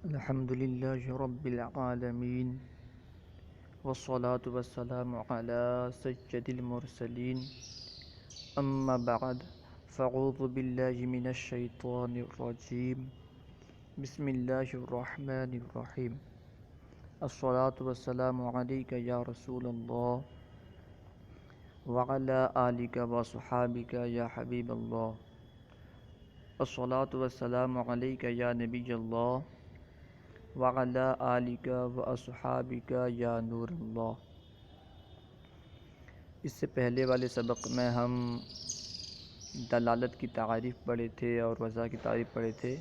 الحمد لله رب العالمين والصلاة والسلام على سيد المرسلين أما بعد فأعوذ بالله من الشيطان الرجيم بسم الله الرحمن الرحيم الصلاة والسلام عليك يا رسول الله وعلى آلك وصحابك يا حبيب الله الصلاة والسلام عليك يا نبي الله وعلى آلك وأصحابك یا نور اللہ۔ اس سے پہلے والے سبق میں ہم دلالت کی تعریف پڑھے تھے اور وضع کی تعریف پڑھے تھے۔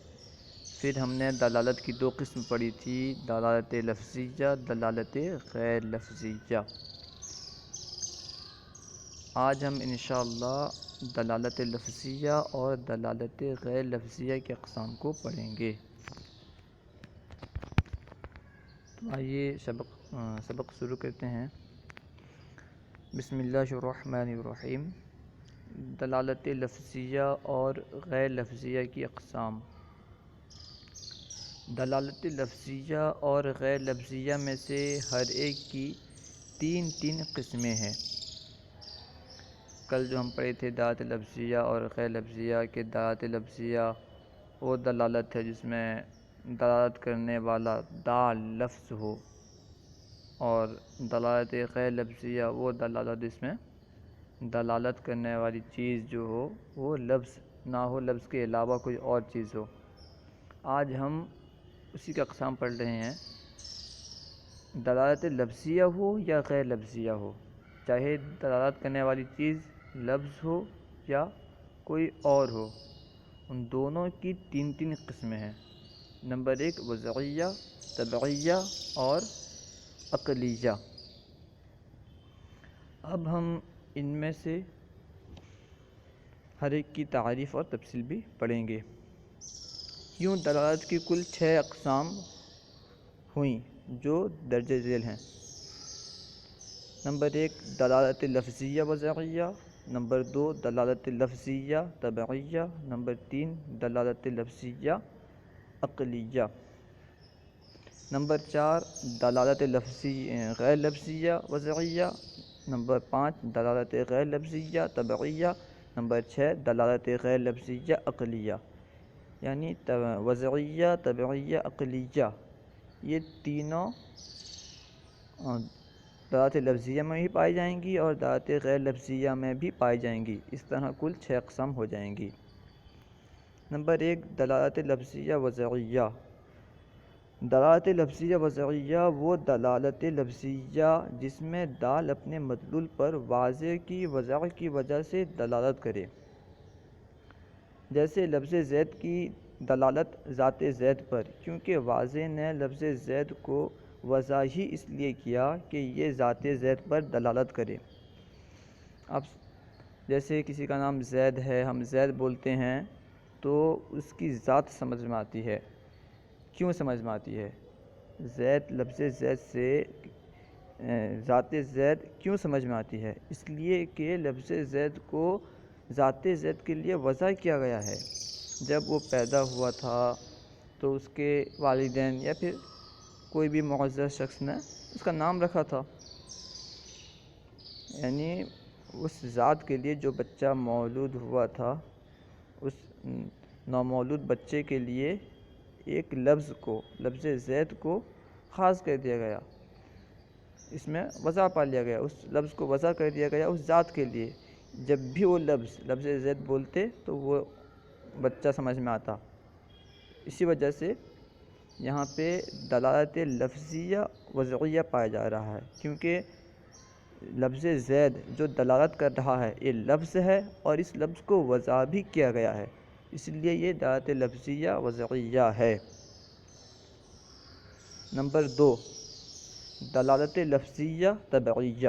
پھر ہم نے دلالت کی دو قسم پڑھی تھی، دلالت لفظیہ، دلالت غیر لفظیہ۔ آج ہم انشاءاللہ دلالت لفظیہ اور دلالت غیر لفظیہ کی اقسام کو پڑھیں گے۔ تو آئیے سبق شروع کرتے ہیں۔ بسم اللہ الرحمن الرحیم۔ دلالت لفظیہ اور غیر لفظیہ کی اقسام۔ دلالت لفظیہ اور غیر لفظیہ میں سے ہر ایک کی تین قسمیں ہیں۔ کل جو ہم پڑھے تھے دلالت لفظیہ اور غیر لفظیہ کے دلالت لفظیہ وہ دلالت ہے جس میں دلالت کرنے والا دال لفظ ہو، اور دلالت غیر لفظیہ وہ دلالت جس میں دلالت کرنے والی چیز جو ہو وہ لفظ نہ ہو، لفظ کے علاوہ کوئی اور چیز ہو۔ آج ہم اسی کا اقسام پڑھ رہے ہیں۔ دلالت لفظیہ ہو یا غیر لفظیہ ہو، چاہے دلالت کرنے والی چیز لفظ ہو یا کوئی اور ہو، ان دونوں کی تین قسمیں ہیں۔ نمبر 1 وضعیہ، طبعیہ اور عقلیہ۔ اب ہم ان میں سے ہر ایک کی تعریف اور تفصیل بھی پڑھیں گے۔ یوں دلالت کی کل 6 اقسام ہوئیں جو درج ذیل ہیں۔ نمبر 1 دلالت لفظیہ وضعیہ، نمبر 2 دلالت لفظیہ طبعیہ، نمبر 3 دلالت لفظیہ عقلیہ، نمبر 4 دلالت غیر لفظیہ وضعیہ، نمبر 5 دلالت غیر لفظیہ طبعیہ، نمبر 6 دلالت غیر لفظیہ عقلیہ۔ یعنی وضعیہ، طبعیہ، عقلیہ یہ تینوں دلالت لفظیہ میں بھی پائی جائیں گی اور دلالت غیر لفظیہ میں بھی پائی جائیں گی۔ اس طرح کل 6 اقسام ہو جائیں گی۔ نمبر 1 دلالت لفظیہ وضعیہ۔ دلالت لفظیہ وضعیہ وہ دلالت لفظیہ جس میں دال اپنے مدلول پر واضح کی وضع کی وجہ سے دلالت کرے۔ جیسے لفظ زید کی دلالت ذات زید پر، کیونکہ واضح نے لفظ زید کو وضع ہی اس لیے کیا کہ یہ ذات زید پر دلالت کرے۔ اب جیسے کسی کا نام زید ہے، ہم زید بولتے ہیں تو اس کی ذات سمجھ میں آتی ہے۔ کیوں سمجھ میں آتی ہے؟ زید لفظ زید سے ذات زید کیوں سمجھ میں آتی ہے؟ اس لیے کہ لفظ زید کو ذات زید کے لیے وضع کیا گیا ہے۔ جب وہ پیدا ہوا تھا تو اس کے والدین یا پھر کوئی بھی معزز شخص نے اس کا نام رکھا تھا۔ یعنی اس ذات کے لیے جو بچہ مولود ہوا تھا، اس نومولود بچے کے لیے ایک لفظ زید کو خاص کر دیا گیا، اس میں وضع پا لیا گیا، اس لفظ کو وضع کر دیا گیا اس ذات کے لیے۔ جب بھی وہ لفظ زید بولتے تو وہ بچہ سمجھ میں آتا۔ اسی وجہ سے یہاں پہ دلالت لفظیہ وضعیہ پایا جا رہا ہے، کیونکہ لفظ زید جو دلالت کر رہا ہے یہ لفظ ہے اور اس لفظ کو وضع بھی کیا گیا ہے، اس لیے یہ دلالت لفظیہ وضعیہ ہے۔ نمبر 2 دلالت لفظیہ طبعیہ۔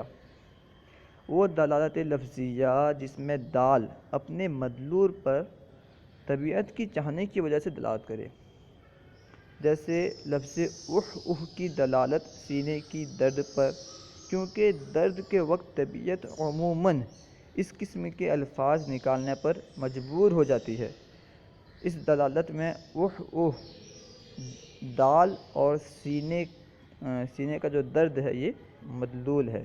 وہ دلالت لفظیہ جس میں دال اپنے مدلول پر طبیعت کی چاہنے کی وجہ سے دلالت کرے۔ جیسے لفظ اح کی دلالت سینے کی درد پر، کیونکہ درد کے وقت طبیعت عموماً اس قسم کے الفاظ نکالنے پر مجبور ہو جاتی ہے۔ اس دلالت میں دال اور سینے کا جو درد ہے یہ مدلول ہے۔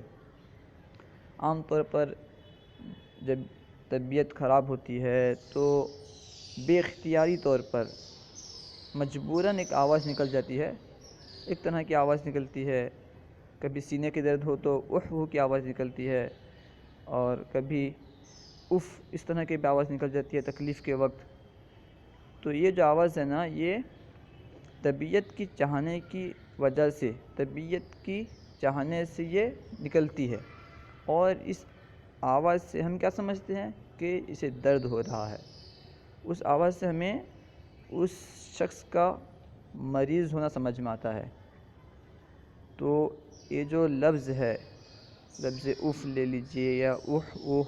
عام طور پر جب طبیعت خراب ہوتی ہے تو بے اختیاری طور پر مجبوراً ایک آواز نکل جاتی ہے، ایک طرح کی آواز نکلتی ہے۔ کبھی سینے کے درد ہو تو اف کی آواز نکلتی ہے، اور کبھی اف اس طرح کی بھی آواز نکل جاتی ہے تکلیف کے وقت۔ تو یہ جو آواز ہے نا، یہ طبیعت کی چاہنے کی وجہ سے، طبیعت کی چاہنے سے یہ نکلتی ہے، اور اس آواز سے ہم کیا سمجھتے ہیں کہ اسے درد ہو رہا ہے۔ اس آواز سے ہمیں اس شخص کا مریض ہونا سمجھ میں آتا ہے۔ تو یہ جو لفظ ہے، لفظ اف لے لیجئے یا اوہ،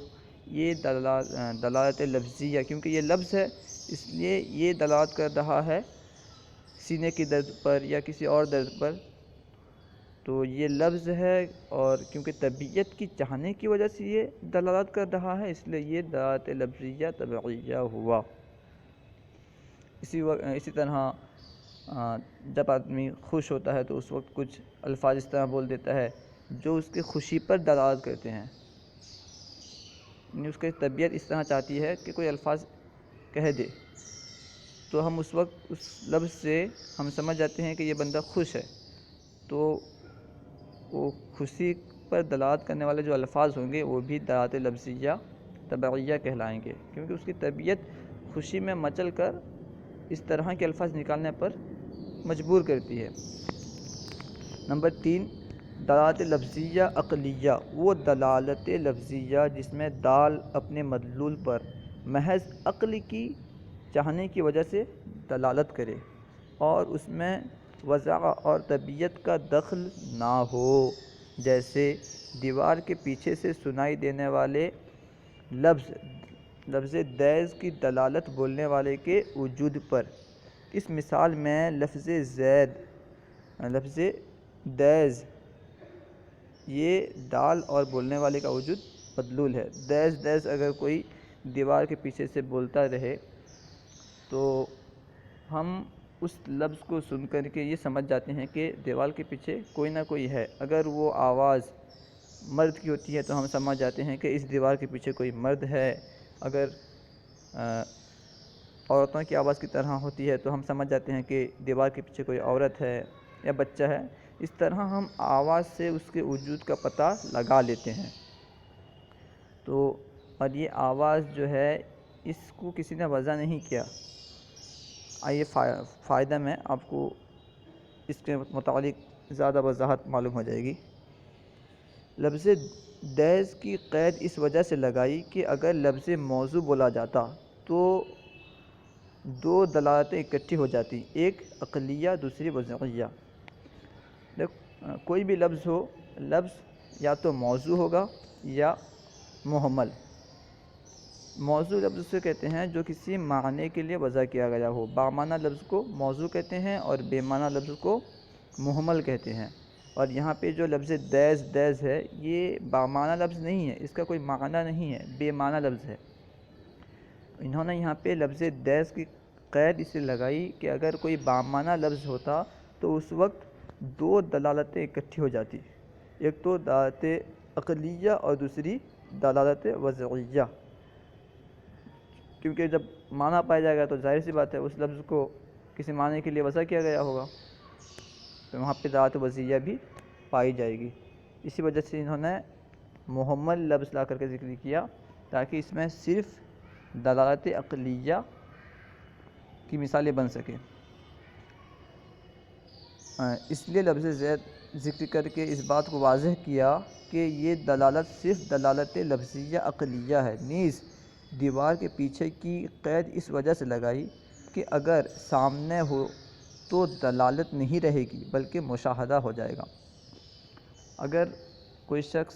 یہ دلالت لفظیہ، کیونکہ یہ لفظ ہے اس لیے یہ دلالت کر رہا ہے سینے کی درد پر یا کسی اور درد پر۔ تو یہ لفظ ہے، اور کیونکہ طبیعت کی چاہنے کی وجہ سے یہ دلالت کر رہا ہے، اس لیے یہ دلالت لفظیہ طبعیہ ہوا۔ اسی طرح جب آدمی خوش ہوتا ہے تو اس وقت کچھ الفاظ اس طرح بول دیتا ہے جو اس کی خوشی پر دلالت کرتے ہیں، یعنی اس کی طبیعت اس طرح چاہتی ہے کہ کوئی الفاظ کہہ دے، تو ہم اس وقت اس لفظ سے ہم سمجھ جاتے ہیں کہ یہ بندہ خوش ہے۔ تو وہ خوشی پر دلالت کرنے والے جو الفاظ ہوں گے وہ بھی دلالت لفظیہ طبعیہ کہلائیں گے، کیونکہ اس کی طبیعت خوشی میں مچل کر اس طرح کے الفاظ نکالنے پر مجبور کرتی ہے۔ نمبر 3، دلالت لفظیہ عقلیہ، وہ دلالت لفظیہ جس میں دال اپنے مدلول پر محض عقل کی چاہنے کی وجہ سے دلالت کرے اور اس میں وضع اور طبیعت کا دخل نہ ہو، جیسے دیوار کے پیچھے سے سنائی دینے والے لفظ دیز کی دلالت بولنے والے کے وجود پر۔ اس مثال میں لفظ دیز، یہ دال اور بولنے والے کا وجود مدلول ہے۔ دیز اگر کوئی دیوار کے پیچھے سے بولتا رہے تو ہم اس لفظ کو سن کر کے یہ سمجھ جاتے ہیں کہ دیوار کے پیچھے کوئی نہ کوئی ہے۔ اگر وہ آواز مرد کی ہوتی ہے تو ہم سمجھ جاتے ہیں کہ اس دیوار کے پیچھے کوئی مرد ہے۔ اگر عورتوں کی آواز کی طرح ہوتی ہے تو ہم سمجھ جاتے ہیں کہ دیوار کے پیچھے کوئی عورت ہے یا بچہ ہے۔ اس طرح ہم آواز سے اس کے وجود کا پتہ لگا لیتے ہیں۔ تو اور یہ آواز جو ہے اس کو کسی نے وضع نہیں کیا۔ آئیے فائدہ میں آپ کو اس کے متعلق زیادہ وضاحت معلوم ہو جائے گی۔ لفظ دیز کی قید اس وجہ سے لگائی کہ اگر لفظ موضوع بولا جاتا تو دو دلالتیں اکٹھی ہو جاتی، ایک عقلیہ دوسری وضعیہ۔ کوئی بھی لفظ ہو، لفظ یا تو موضوع ہوگا یا محمل۔ موضوع لفظ سے کہتے ہیں جو کسی معنی کے لیے وضع کیا گیا ہو، بامعنی لفظ کو موضوع کہتے ہیں اور بے معنی لفظ کو محمل کہتے ہیں۔ اور یہاں پہ جو لفظ دیز ہے یہ بامعنی لفظ نہیں ہے، اس کا کوئی معنی نہیں ہے، بے معنی لفظ ہے۔ انہوں نے یہاں پہ لفظ دیز کی قید اس سے لگائی کہ اگر کوئی بامعنی لفظ ہوتا تو اس وقت دو دلالتیں اکٹھی ہو جاتی، ایک تو دلالت عقلیہ اور دوسری دلالت وضعیہ۔ کیونکہ جب معنی پایا جائے گا تو ظاہر سی بات ہے اس لفظ کو کسی معنی کے لیے وضع کیا گیا ہوگا، تو وہاں پہ دلالت وضعیہ بھی پائی جائے گی۔ اسی وجہ سے انہوں نے محمل لفظ لا کر کے ذکر کیا تاکہ اس میں صرف دلالت عقلیہ کی مثالیں بن سکیں۔ اس لیے لفظ زید ذکر کر کے اس بات کو واضح کیا کہ یہ دلالت صرف دلالت لفظیہ عقلیہ ہے، نیز دیوار کے پیچھے کی قید اس وجہ سے لگائی کہ اگر سامنے ہو تو دلالت نہیں رہے گی بلکہ مشاہدہ ہو جائے گا۔ اگر کوئی شخص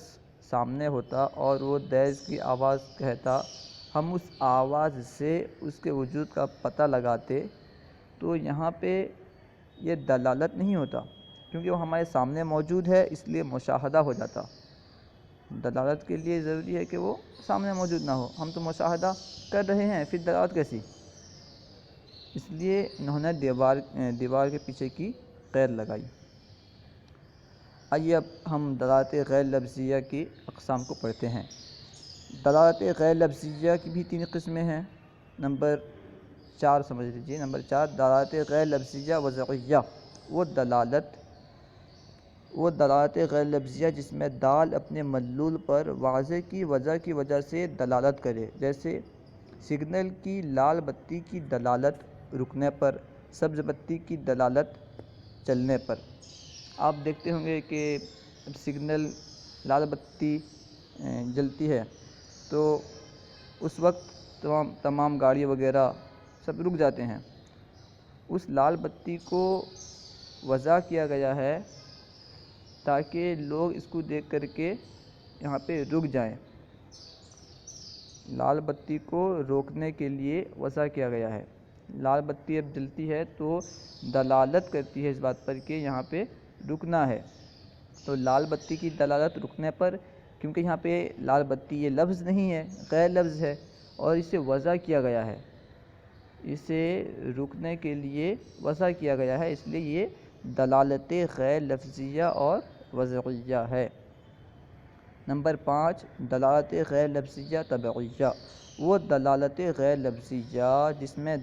سامنے ہوتا اور وہ دیز کی آواز کہتا، ہم اس آواز سے اس کے وجود کا پتہ لگاتے، تو یہاں پہ یہ دلالت نہیں ہوتا کیونکہ وہ ہمارے سامنے موجود ہے، اس لیے مشاہدہ ہو جاتا۔ دلالت کے لیے ضروری ہے کہ وہ سامنے موجود نہ ہو، ہم تو مشاہدہ کر رہے ہیں، پھر دلالت کیسی؟ اس لیے انہوں نے دیوار کے پیچھے کی غیر لگائی۔ آئیے اب ہم دلالت غیر لفظیہ کی اقسام کو پڑھتے ہیں۔ دلالت غیر لفظیہ کی بھی 3 قسمیں ہیں۔ نمبر 4 سمجھ لیجیے۔ نمبر 4 دلالت غیر لفظیہ وضعیہ، وہ دلالت غیر لفظیہ جس میں دال اپنے مدلول پر واضح کی وجہ سے دلالت کرے، جیسے سگنل کی لال بتی کی دلالت رکنے پر، سبز بتی کی دلالت چلنے پر۔ آپ دیکھتے ہوں گے کہ سگنل لال بتی جلتی ہے تو اس وقت تمام گاڑی وغیرہ سب رک جاتے ہیں۔ اس لال بتی کو وضع کیا گیا ہے تاکہ لوگ اس کو دیکھ کر کے یہاں پہ رک جائیں۔ لال بتی کو روکنے کے لیے وضع کیا گیا ہے۔ لال بتی اب جلتی ہے تو دلالت کرتی ہے اس بات پر کہ یہاں پہ رکنا ہے۔ تو لال بتی کی دلالت رکنے پر، کیونکہ یہاں پہ لال بتی یہ لفظ نہیں ہے، غیر لفظ ہے اور اسے وضع کیا گیا ہے، اسے رکنے کے لیے وضع کیا گیا ہے، اس لیے یہ دلالت غیر لفظیہ اور وضعیہ ہے۔ نمبر 5 دلالت غیر لفظیہ طبعیہ، وہ دلالت غیر لفظیہ جس میں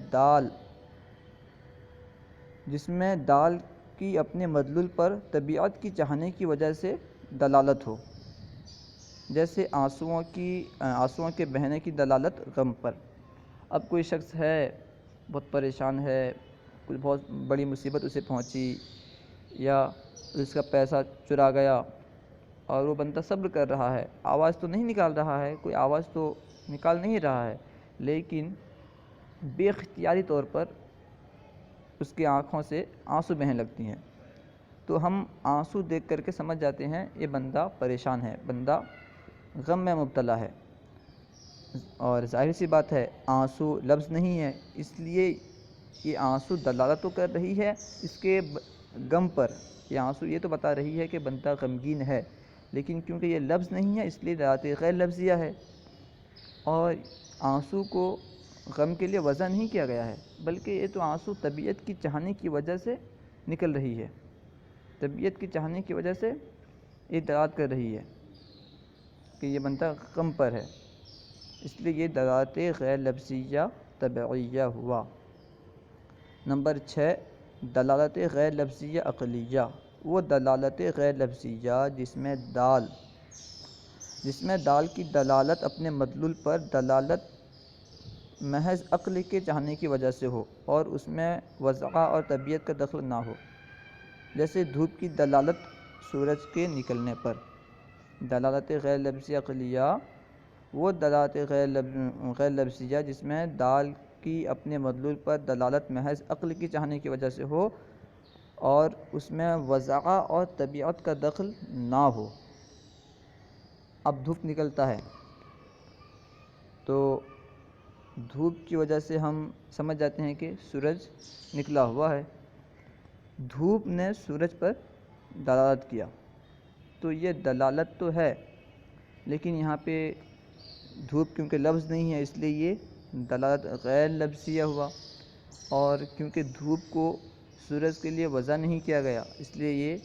دال کی اپنے مدلول پر طبیعت کی چاہنے کی وجہ سے دلالت ہو، جیسے آنسوؤں کے بہنے کی دلالت غم پر۔ اب کوئی شخص ہے بہت پریشان ہے، کوئی بہت بڑی مصیبت اسے پہنچی، یا اس کا پیسہ چرا گیا اور وہ بندہ صبر کر رہا ہے، آواز تو نہیں نکال رہا ہے، کوئی آواز تو نکال نہیں رہا ہے، لیکن بے اختیاری طور پر اس کی آنکھوں سے آنسو بہنے لگتی ہیں، تو ہم آنسو دیکھ کر کے سمجھ جاتے ہیں یہ بندہ پریشان ہے، بندہ غم میں مبتلا ہے۔ اور ظاہر سی بات ہے آنسو لفظ نہیں ہے، اس لیے یہ آنسو دلالت تو کر رہی ہے اس کے غم پر، یہ آنسو یہ تو بتا رہی ہے کہ بندہ غمگین ہے، لیکن کیونکہ یہ لفظ نہیں ہے اس لیے دلالت غیر لفظیہ ہے۔ اور آنسو کو غم کے لیے وضع نہیں کیا گیا ہے، بلکہ یہ تو آنسو طبیعت کی چاہنے کی وجہ سے نکل رہی ہے، طبیعت کی چاہنے کی وجہ سے یہ دلالت کر رہی ہے کہ یہ بندہ غم پر ہے، اس لیے یہ دلالت غیر لفظیہ طبعیہ ہوا۔ نمبر 6 دلالت غیر لفظیہ عقلیہ، وہ دلالت غیر لفظیہ جس میں دال کی دلالت اپنے مدلول پر دلالت محض عقل کے چاہنے کی وجہ سے ہو اور اس میں وضع اور طبیعت کا دخل نہ ہو، جیسے دھوپ کی دلالت سورج کے نکلنے پر۔ دلالت غیر لفظیہ عقلیہ، وہ دلالت غیر لفظیہ جس میں دال کی اپنے مدلول پر دلالت محض عقل کی چاہنے کی وجہ سے ہو اور اس میں وضع اور طبیعت کا دخل نہ ہو۔ اب دھوپ نکلتا ہے تو دھوپ کی وجہ سے ہم سمجھ جاتے ہیں کہ سورج نکلا ہوا ہے، دھوپ نے سورج پر دلالت کیا، تو یہ دلالت تو ہے، لیکن یہاں پہ دھوپ کیونکہ لفظ نہیں ہے اس لیے یہ دلالت غیر لفظیہ ہوا، اور کیونکہ دھوپ کو سورج کے لیے وضع نہیں کیا گیا اس لیے یہ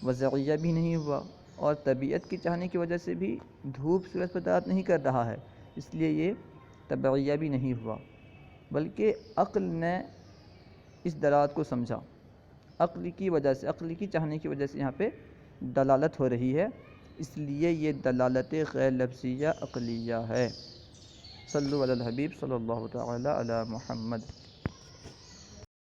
وضعیہ بھی نہیں ہوا، اور طبیعت کی چاہنے کی وجہ سے بھی دھوپ سورج پر دلالت نہیں کر رہا ہے اس لیے یہ طبعیہ بھی نہیں ہوا، بلکہ عقل نے اس دلالت کو سمجھا، عقل کی چاہنے کی وجہ سے یہاں پہ دلالت ہو رہی ہے، اس لیے یہ دلالت غیر لفظیہ عقلیہ ہے۔ صلو علی الحبیب صلی اللہ تعالی علی محمد۔